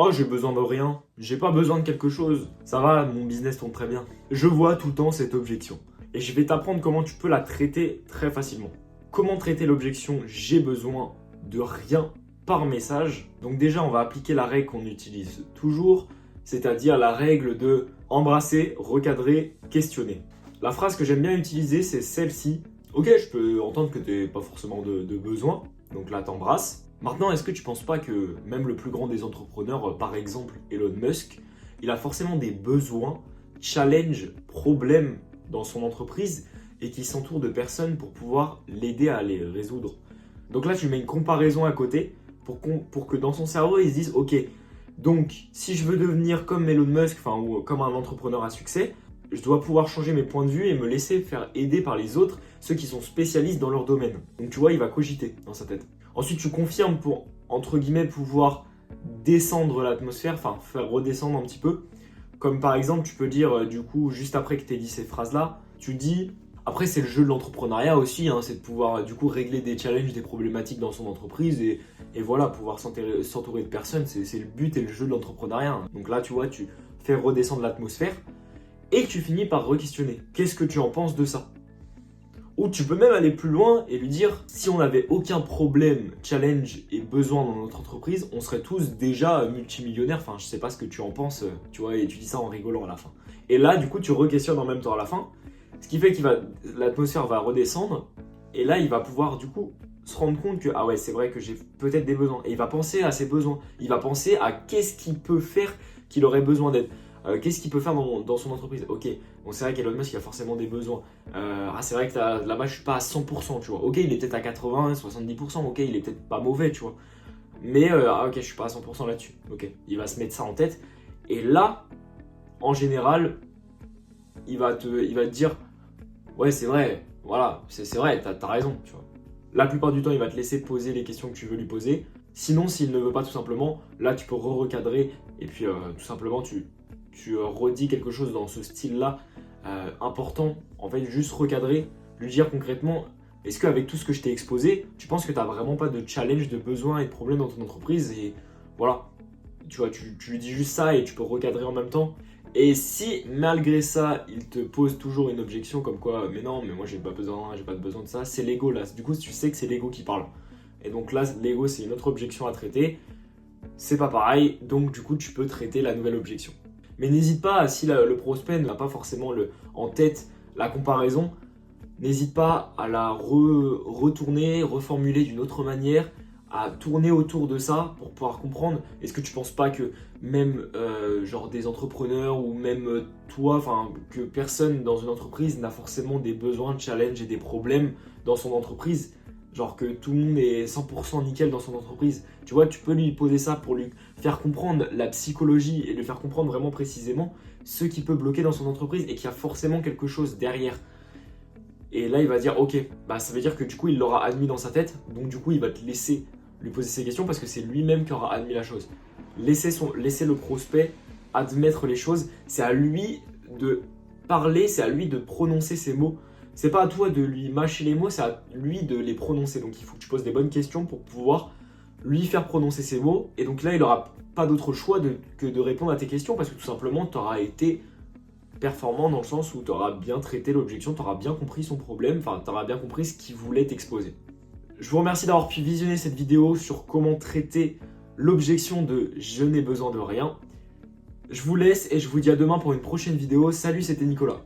Oh, j'ai besoin de rien, j'ai pas besoin de quelque chose, ça va, mon business tourne très bien. Je vois tout le temps cette objection. Et je vais t'apprendre comment tu peux la traiter très facilement. Comment traiter l'objection j'ai besoin de rien par message. Donc déjà, on va appliquer la règle qu'on utilise toujours, c'est-à-dire la règle de embrasser, recadrer, questionner. La phrase que j'aime bien utiliser, c'est celle-ci. Ok, je peux entendre que tu n'as pas forcément de besoin, donc là t'embrasses. Maintenant, est-ce que tu penses pas que même le plus grand des entrepreneurs, par exemple Elon Musk, il a forcément des besoins, challenges, problèmes dans son entreprise et qu'il s'entoure de personnes pour pouvoir l'aider à les résoudre. Donc là, tu mets une comparaison à côté pour que dans son cerveau, il se dise, ok, donc si je veux devenir comme Elon Musk, enfin, ou comme un entrepreneur à succès, je dois pouvoir changer mes points de vue et me laisser faire aider par les autres, ceux qui sont spécialistes dans leur domaine. Donc tu vois, il va cogiter dans sa tête. Ensuite, tu confirmes pour, entre guillemets, pouvoir descendre l'atmosphère, enfin faire redescendre un petit peu. Comme par exemple, tu peux dire, du coup, juste après que tu aies dit ces phrases-là, tu dis, après c'est le jeu de l'entrepreneuriat aussi, hein, c'est de pouvoir du coup régler des challenges, des problématiques dans son entreprise et voilà, pouvoir s'entourer de personnes, c'est le but et le jeu de l'entrepreneuriat. Hein. Donc là, tu vois, tu fais redescendre l'atmosphère et tu finis par re-questionner. Qu'est-ce que tu en penses de ça? Ou tu peux même aller plus loin et lui dire, si on n'avait aucun problème, challenge et besoin dans notre entreprise, on serait tous déjà multimillionnaires. Enfin, je sais pas ce que tu en penses, tu vois, et tu dis ça en rigolant à la fin. Et là, du coup, tu re-questionnes en même temps à la fin, ce qui fait que l'atmosphère va redescendre, et là, il va pouvoir du coup se rendre compte que, ah ouais, c'est vrai que j'ai peut-être des besoins. Et il va penser à ses besoins. Il va penser à qu'est-ce qu'il peut faire qu'il aurait besoin d'aide. Qu'est-ce qu'il peut faire dans son entreprise? Ok, bon, c'est vrai qu'Elon Musk il a forcément des besoins. C'est vrai que là-bas je suis pas à 100%, tu vois. Ok, il est peut-être à 80, 70%, ok, il est peut-être pas mauvais, tu vois. Mais ok, je suis pas à 100% là-dessus. Ok, il va se mettre ça en tête. Et là, en général, il va te dire, ouais, c'est vrai, voilà, c'est vrai, t'as raison, tu vois. La plupart du temps, il va te laisser poser les questions que tu veux lui poser. Sinon, s'il ne veut pas tout simplement, là, tu peux recadrer et puis tout simplement, tu redis quelque chose dans ce style-là important. En fait, juste recadrer, lui dire concrètement, est-ce qu'avec tout ce que je t'ai exposé, tu penses que tu n'as vraiment pas de challenge, de besoin et de problème dans ton entreprise? Et voilà, tu vois, tu lui dis juste ça et tu peux recadrer en même temps. Et si malgré ça, il te pose toujours une objection comme quoi, mais non, mais moi j'ai pas de besoin de ça, c'est l'ego là. Du coup, tu sais que c'est l'ego qui parle. Et donc là, l'ego, c'est une autre objection à traiter. C'est pas pareil, donc du coup, tu peux traiter la nouvelle objection. Mais n'hésite pas, si le prospect n'a pas forcément en tête la comparaison, n'hésite pas à la retourner, reformuler d'une autre manière, à tourner autour de ça pour pouvoir comprendre. Est-ce que tu penses pas que même genre des entrepreneurs ou même toi, enfin que personne dans une entreprise n'a forcément des besoins, de challenge et des problèmes dans son entreprise? Genre que tout le monde est 100% nickel dans son entreprise. Tu vois, tu peux lui poser ça pour lui faire comprendre la psychologie et lui faire comprendre vraiment précisément ce qui peut bloquer dans son entreprise et qu'il y a forcément quelque chose derrière. Et là, il va dire, ok, bah ça veut dire que du coup, il l'aura admis dans sa tête. Donc du coup, il va te laisser lui poser ces questions parce que c'est lui-même qui aura admis la chose. Laisser le prospect admettre les choses. C'est à lui de parler, c'est à lui de prononcer ces mots. C'est pas à toi de lui mâcher les mots, c'est à lui de les prononcer. Donc il faut que tu poses des bonnes questions pour pouvoir lui faire prononcer ces mots. Et donc là, il n'aura pas d'autre choix que de répondre à tes questions parce que tout simplement, tu auras été performant dans le sens où tu auras bien traité l'objection, tu auras bien compris son problème, enfin tu auras bien compris ce qu'il voulait t'exposer. Je vous remercie d'avoir pu visionner cette vidéo sur comment traiter l'objection de je n'ai besoin de rien. Je vous laisse et je vous dis à demain pour une prochaine vidéo. Salut, c'était Nicolas.